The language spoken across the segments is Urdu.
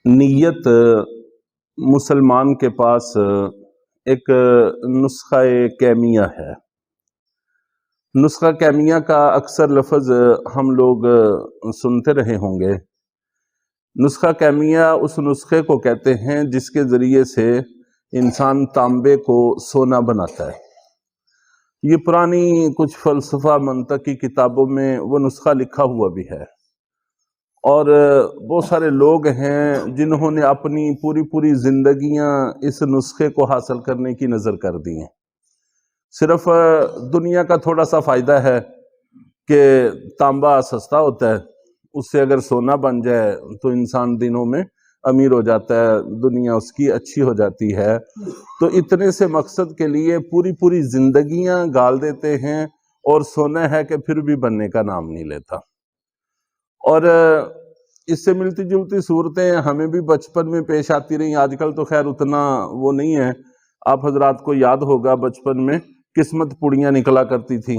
نیت مسلمان کے پاس ایک نسخہ کیمیہ ہے۔ نسخہ کیمیہ کا اکثر لفظ ہم لوگ سنتے رہے ہوں گے۔ نسخہ کیمیہ اس نسخے کو کہتے ہیں جس کے ذریعے سے انسان تانبے کو سونا بناتا ہے۔ یہ پرانی کچھ فلسفہ منطق کی کتابوں میں وہ نسخہ لکھا ہوا بھی ہے، اور بہت سارے لوگ ہیں جنہوں نے اپنی پوری زندگیاں اس نسخے کو حاصل کرنے کی نظر کر دی ہیں۔ صرف دنیا کا تھوڑا سا فائدہ ہے کہ تانبا سستا ہوتا ہے، اس سے اگر سونا بن جائے تو انسان دنوں میں امیر ہو جاتا ہے، دنیا اس کی اچھی ہو جاتی ہے۔ تو اتنے سے مقصد کے لیے پوری زندگیاں گال دیتے ہیں، اور سونا ہے کہ پھر بھی بننے کا نام نہیں لیتا۔ اور اس سے ملتی جلتی صورتیں ہمیں بھی بچپن میں پیش آتی رہیں۔ آج کل تو خیر اتنا وہ نہیں ہے۔ آپ حضرات کو یاد ہوگا بچپن میں قسمت پوڑیاں نکلا کرتی تھی،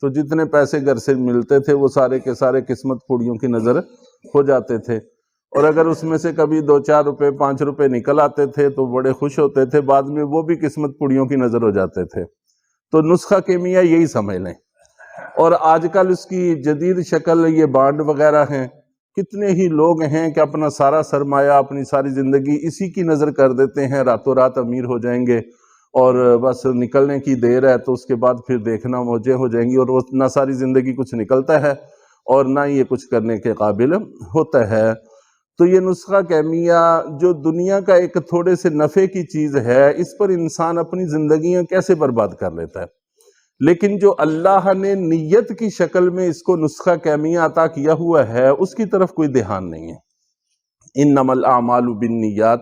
تو جتنے پیسے گھر سے ملتے تھے وہ سارے کے سارے قسمت پوڑیوں کی نظر ہو جاتے تھے، اور اگر اس میں سے کبھی 2-4 روپے 5 روپے نکل آتے تھے تو بڑے خوش ہوتے تھے، بعد میں وہ بھی قسمت پوڑیوں کی نظر ہو جاتے تھے۔ تو نسخہ کیمیہ یہی سمجھ لیں۔ اور آج کل اس کی جدید شکل یہ بانڈ وغیرہ ہیں۔ کتنے ہی لوگ ہیں کہ اپنا سارا سرمایہ، اپنی ساری زندگی اسی کی نظر کر دیتے ہیں، راتوں رات امیر ہو جائیں گے، اور بس نکلنے کی دیر ہے تو اس کے بعد پھر دیکھنا موجیں ہو جائیں گی، اور نہ ساری زندگی کچھ نکلتا ہے اور نہ یہ کچھ کرنے کے قابل ہوتا ہے۔ تو یہ نسخہ کیمیہ جو دنیا کا ایک تھوڑے سے نفع کی چیز ہے، اس پر انسان اپنی زندگیاں کیسے برباد کر لیتا ہے۔ لیکن جو اللہ نے نیت کی شکل میں اس کو نسخہ کیمیہ عطا کیا ہوا ہے، اس کی طرف کوئی دھیان نہیں ہے۔ انما الاعمال بالنیات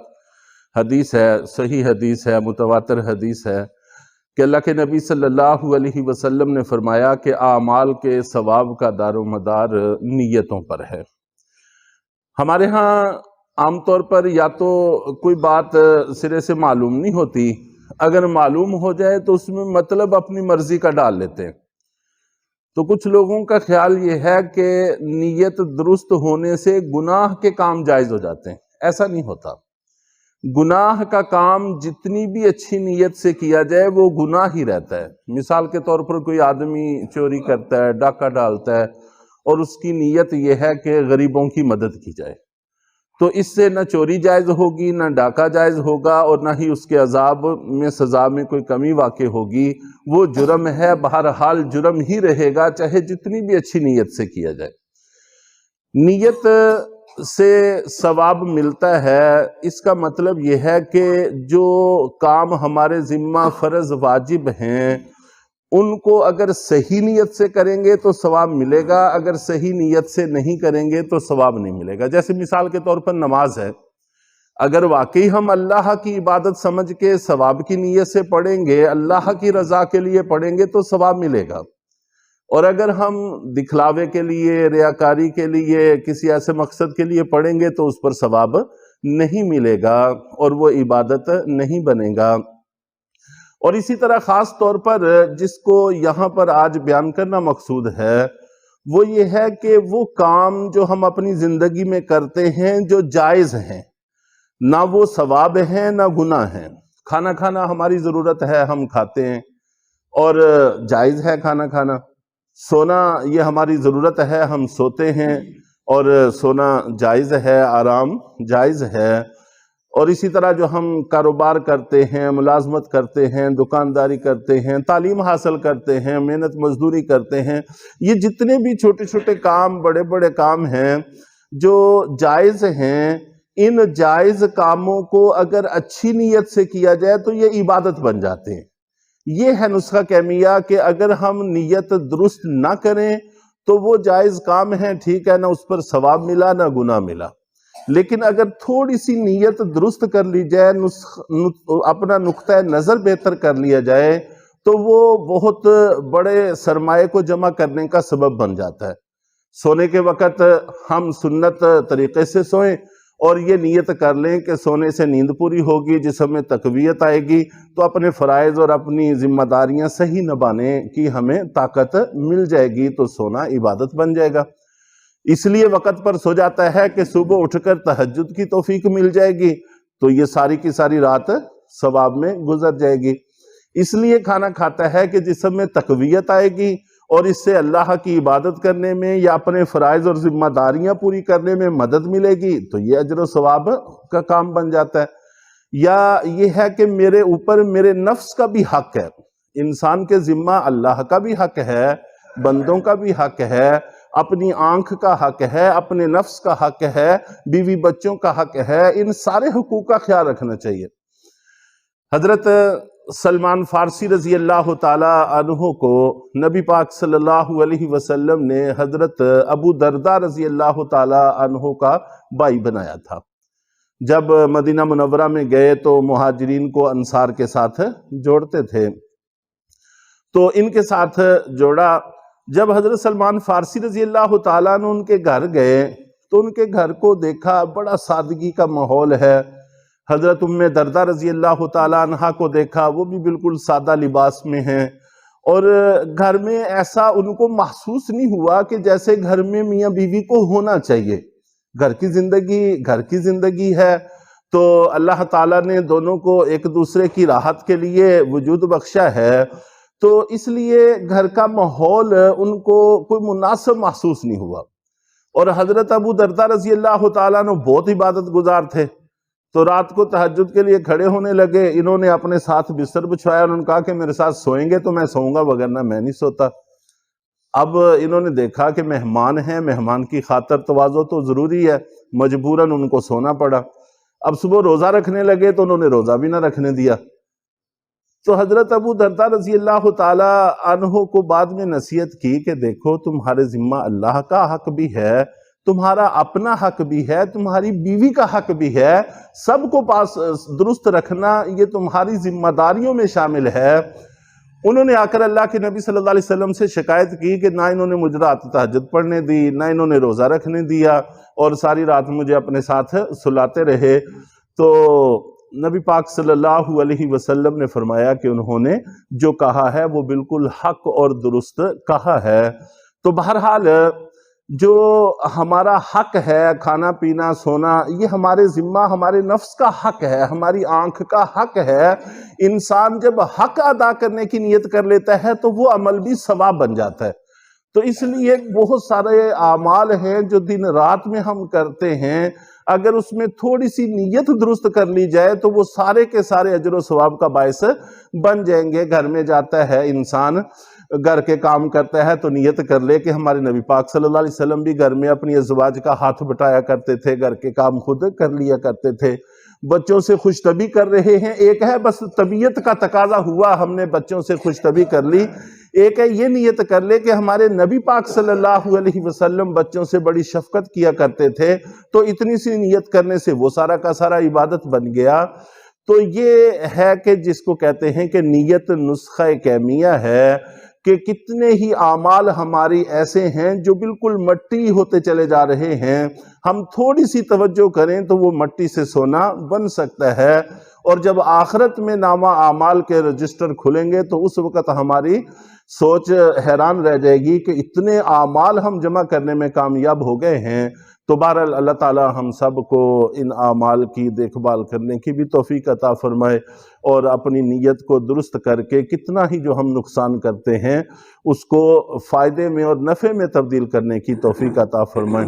حدیث ہے، صحیح حدیث ہے، متواتر حدیث ہے کہ اللہ کے نبی صلی اللہ علیہ وسلم نے فرمایا کہ اعمال کے ثواب کا دار و مدار نیتوں پر ہے۔ ہمارے ہاں عام طور پر یا تو کوئی بات سرے سے معلوم نہیں ہوتی، اگر معلوم ہو جائے تو اس میں مطلب اپنی مرضی کا ڈال لیتے ہیں۔ تو کچھ لوگوں کا خیال یہ ہے کہ نیت درست ہونے سے گناہ کے کام جائز ہو جاتے ہیں۔ ایسا نہیں ہوتا۔ گناہ کا کام جتنی بھی اچھی نیت سے کیا جائے وہ گناہ ہی رہتا ہے۔ مثال کے طور پر کوئی آدمی چوری کرتا ہے، ڈاکہ ڈالتا ہے، اور اس کی نیت یہ ہے کہ غریبوں کی مدد کی جائے، تو اس سے نہ چوری جائز ہوگی، نہ ڈاکہ جائز ہوگا، اور نہ ہی اس کے عذاب میں سزا میں کوئی کمی واقع ہوگی۔ وہ جرم ہے، بہرحال جرم ہی رہے گا، چاہے جتنی بھی اچھی نیت سے کیا جائے۔ نیت سے ثواب ملتا ہے، اس کا مطلب یہ ہے کہ جو کام ہمارے ذمہ فرض واجب ہیں ان کو اگر صحیح نیت سے کریں گے تو ثواب ملے گا، اگر صحیح نیت سے نہیں کریں گے تو ثواب نہیں ملے گا۔ جیسے مثال کے طور پر نماز ہے، اگر واقعی ہم اللہ کی عبادت سمجھ کے ثواب کی نیت سے پڑھیں گے، اللہ کی رضا کے لیے پڑھیں گے تو ثواب ملے گا، اور اگر ہم دکھلاوے کے لیے، ریاکاری کے لیے، کسی ایسے مقصد کے لیے پڑھیں گے تو اس پر ثواب نہیں ملے گا اور وہ عبادت نہیں بنے گا۔ اور اسی طرح خاص طور پر جس کو یہاں پر آج بیان کرنا مقصود ہے وہ یہ ہے کہ وہ کام جو ہم اپنی زندگی میں کرتے ہیں جو جائز ہیں، نہ وہ ثواب ہیں نہ گناہ ہیں۔ کھانا کھانا ہماری ضرورت ہے، ہم کھاتے ہیں اور جائز ہے کھانا کھانا۔ سونا یہ ہماری ضرورت ہے، ہم سوتے ہیں اور سونا جائز ہے، آرام جائز ہے۔ اور اسی طرح جو ہم کاروبار کرتے ہیں، ملازمت کرتے ہیں، دکانداری کرتے ہیں، تعلیم حاصل کرتے ہیں، محنت مزدوری کرتے ہیں، یہ جتنے بھی چھوٹے چھوٹے کام، بڑے بڑے کام ہیں جو جائز ہیں، ان جائز کاموں کو اگر اچھی نیت سے کیا جائے تو یہ عبادت بن جاتے ہیں۔ یہ ہے نسخہ کیمیہ کہ اگر ہم نیت درست نہ کریں تو وہ جائز کام ہیں، ٹھیک ہے، نہ اس پر ثواب ملا نہ گناہ ملا، لیکن اگر تھوڑی سی نیت درست کر لی جائے، اپنا نقطہ نظر بہتر کر لیا جائے تو وہ بہت بڑے سرمایہ کو جمع کرنے کا سبب بن جاتا ہے۔ سونے کے وقت ہم سنت طریقے سے سوئیں اور یہ نیت کر لیں کہ سونے سے نیند پوری ہوگی، جسم میں تقویت آئے گی تو اپنے فرائض اور اپنی ذمہ داریاں صحیح نبھانے کی ہمیں طاقت مل جائے گی، تو سونا عبادت بن جائے گا۔ اس لیے وقت پر سو جاتا ہے کہ صبح اٹھ کر تہجد کی توفیق مل جائے گی تو یہ ساری کی ساری رات ثواب میں گزر جائے گی۔ اس لیے کھانا کھاتا ہے کہ جسم میں تقویت آئے گی اور اس سے اللہ کی عبادت کرنے میں یا اپنے فرائض اور ذمہ داریاں پوری کرنے میں مدد ملے گی تو یہ اجر و ثواب کا کام بن جاتا ہے۔ یا یہ ہے کہ میرے اوپر میرے نفس کا بھی حق ہے، انسان کے ذمہ اللہ کا بھی حق ہے، بندوں کا بھی حق ہے، اپنی آنکھ کا حق ہے، اپنے نفس کا حق ہے، بیوی بچوں کا حق ہے، ان سارے حقوق کا خیال رکھنا چاہیے۔ حضرت سلمان فارسی رضی اللہ تعالی عنہ کو نبی پاک صلی اللہ علیہ وسلم نے حضرت ابو درداء رضی اللہ تعالی عنہ کا بھائی بنایا تھا۔ جب مدینہ منورہ میں گئے تو مہاجرین کو انصار کے ساتھ جوڑتے تھے، تو ان کے ساتھ جوڑا۔ جب حضرت سلمان فارسی رضی اللہ تعالیٰ عنہ ان کے گھر گئے تو ان کے گھر کو دیکھا، بڑا سادگی کا ماحول ہے۔ حضرت ام درداء رضی اللہ تعالیٰ عنہ کو دیکھا، وہ بھی بالکل سادہ لباس میں ہیں، اور گھر میں ایسا ان کو محسوس نہیں ہوا کہ جیسے گھر میں میاں بیوی کو ہونا چاہیے۔ گھر کی زندگی ہے تو اللہ تعالیٰ نے دونوں کو ایک دوسرے کی راحت کے لیے وجود بخشا ہے، تو اس لیے گھر کا ماحول ان کو کوئی مناسب محسوس نہیں ہوا۔ اور حضرت ابو درداء رضی اللہ تعالیٰ عنہ بہت عبادت گزار تھے، تو رات کو تہجد کے لیے کھڑے ہونے لگے۔ انہوں نے اپنے ساتھ بستر بچھوایا اور انہوں نے کہا کہ میرے ساتھ سوئیں گے تو میں سوؤں گا، وگرنہ میں نہیں سوتا۔ اب انہوں نے دیکھا کہ مہمان ہیں، مہمان کی خاطر تواضع تو ضروری ہے، مجبوراً ان کو سونا پڑا۔ اب صبح روزہ رکھنے لگے تو انہوں نے روزہ بھی نہ رکھنے دیا۔ تو حضرت ابو درداء رضی اللہ تعالی عنہ کو بعد میں نصیحت کی کہ دیکھو، تمہارے ذمہ اللہ کا حق بھی ہے، تمہارا اپنا حق بھی ہے، تمہاری بیوی کا حق بھی ہے، سب کو پاس درست رکھنا یہ تمہاری ذمہ داریوں میں شامل ہے۔ انہوں نے آ کر اللہ کے نبی صلی اللہ علیہ وسلم سے شکایت کی کہ نہ انہوں نے مجھے رات تہجد پڑھنے دی، نہ انہوں نے روزہ رکھنے دیا، اور ساری رات مجھے اپنے ساتھ سلاتے رہے۔ تو نبی پاک صلی اللہ علیہ وسلم نے فرمایا کہ انہوں نے جو کہا ہے وہ بالکل حق اور درست کہا ہے۔ تو بہرحال جو ہمارا حق ہے، کھانا پینا سونا، یہ ہمارے ذمہ ہمارے نفس کا حق ہے، ہماری آنکھ کا حق ہے۔ انسان جب حق ادا کرنے کی نیت کر لیتا ہے تو وہ عمل بھی ثواب بن جاتا ہے۔ تو اس لیے بہت سارے اعمال ہیں جو دن رات میں ہم کرتے ہیں، اگر اس میں تھوڑی سی نیت درست کر لی جائے تو وہ سارے کے سارے اجر و ثواب کا باعث بن جائیں گے۔ گھر میں جاتا ہے انسان، گھر کے کام کرتا ہے تو نیت کر لے کہ ہمارے نبی پاک صلی اللہ علیہ وسلم بھی گھر میں اپنی ازواج کا ہاتھ بٹایا کرتے تھے، گھر کے کام خود کر لیا کرتے تھے۔ بچوں سے خوش طبی کر رہے ہیں، ایک ہے بس طبیعت کا تقاضا ہوا ہم نے بچوں سے خوش طبی کر لی، ایک ہے یہ نیت کر لے کہ ہمارے نبی پاک صلی اللہ علیہ وسلم بچوں سے بڑی شفقت کیا کرتے تھے، تو اتنی سی نیت کرنے سے وہ سارا کا سارا عبادت بن گیا۔ تو یہ ہے کہ جس کو کہتے ہیں کہ نیت نسخہ کیمیہ ہے، کہ کتنے ہی اعمال ہماری ایسے ہیں جو بالکل مٹی ہوتے چلے جا رہے ہیں، ہم تھوڑی سی توجہ کریں تو وہ مٹی سے سونا بن سکتا ہے۔ اور جب آخرت میں نامہ اعمال کے رجسٹر کھلیں گے تو اس وقت ہماری سوچ حیران رہ جائے گی کہ اتنے اعمال ہم جمع کرنے میں کامیاب ہو گئے ہیں۔ تو بہرحال اللہ تعالی ہم سب کو ان اعمال کی دیکھ بھال کرنے کی بھی توفیق عطا فرمائے، اور اپنی نیت کو درست کر کے کتنا ہی جو ہم نقصان کرتے ہیں اس کو فائدے میں اور نفع میں تبدیل کرنے کی توفیق عطا فرمائے۔